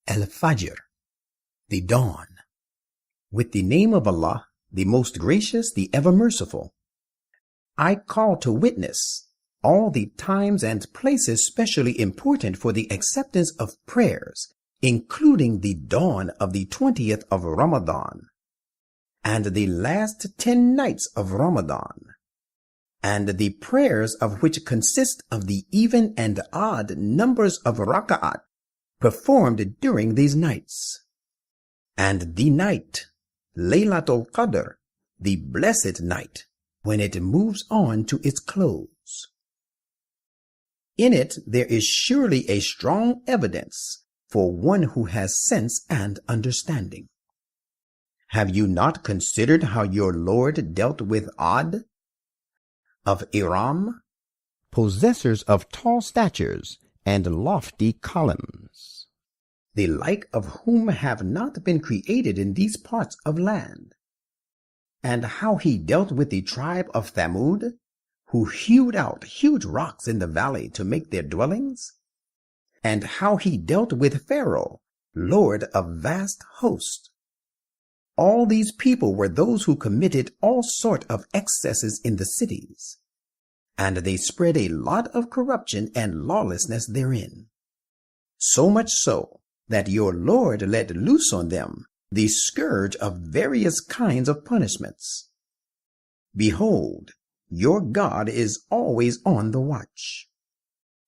Al-Fajr, the dawn. With the name of Allah, the most gracious, the ever merciful. I call to witness all the times and places specially important for the acceptance of prayers, including the dawn of the 20th of Ramadan, and the last 10 nights of Ramadan, and the prayers of which consist of the even and odd numbers of raka'at performed during these nights, and the night, Laylatul Qadr, the blessed night, when it moves on to its close. In it there is surely a strong evidence for one who has sense and understanding. Have you not considered how your Lord dealt with Ad of Iram, possessors of tall statures and lofty columns, the like of whom have not been created in these parts of land? And how he dealt with the tribe of Thamud, who hewed out huge rocks in the valley to make their dwellings? And how he dealt with Pharaoh, lord of vast hosts? All these people were those who committed all sort of excesses in the cities, and they spread a lot of corruption and lawlessness therein. So much so that your Lord let loose on them the scourge of various kinds of punishments. Behold, your God is always on the watch.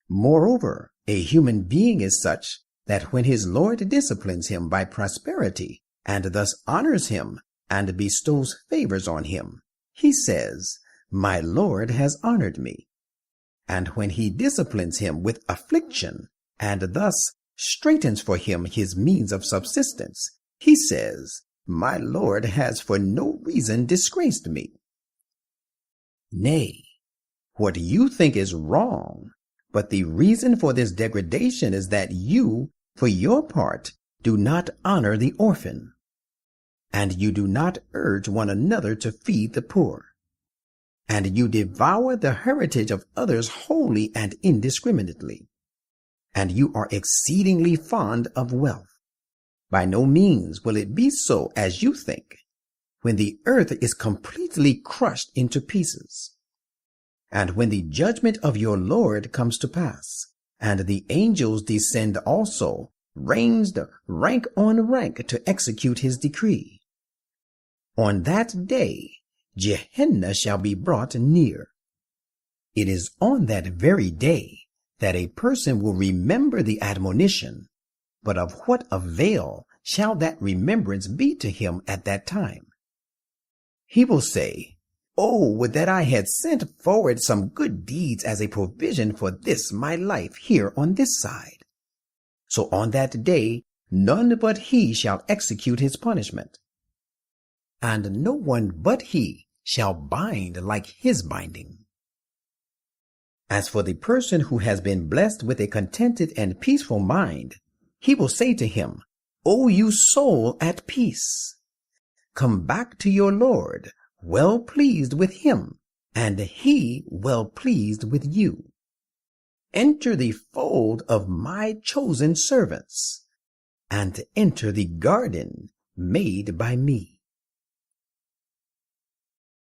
Moreover, a human being is such that when his Lord disciplines him by prosperity, and thus honors him and bestows favors on him, he says, "My Lord has honored me." And when he disciplines him with affliction, and thus straightens for him his means of subsistence, he says, "My Lord has for no reason disgraced me." Nay, what you think is wrong, but the reason for this degradation is that you, for your part, do not honor the orphan, and you do not urge one another to feed the poor, and you devour the heritage of others wholly and indiscriminately, and you are exceedingly fond of wealth. By no means will it be so as you think, when the earth is completely crushed into pieces, and when the judgment of your Lord comes to pass, and the angels descend also, ranged rank on rank to execute his decree. On that day, Gehenna shall be brought near. It is on that very day that a person will remember the admonition, but of what avail shall that remembrance be to him at that time? He will say, "Oh, would that I had sent forward some good deeds as a provision for this my life here on this side." So on that day, none but he shall execute his punishment, and no one but he shall bind like his binding. As for the person who has been blessed with a contented and peaceful mind, he will say to him, "O you soul at peace, come back to your Lord, well pleased with him, and he well pleased with you. Enter the fold of my chosen servants, and enter the garden made by me."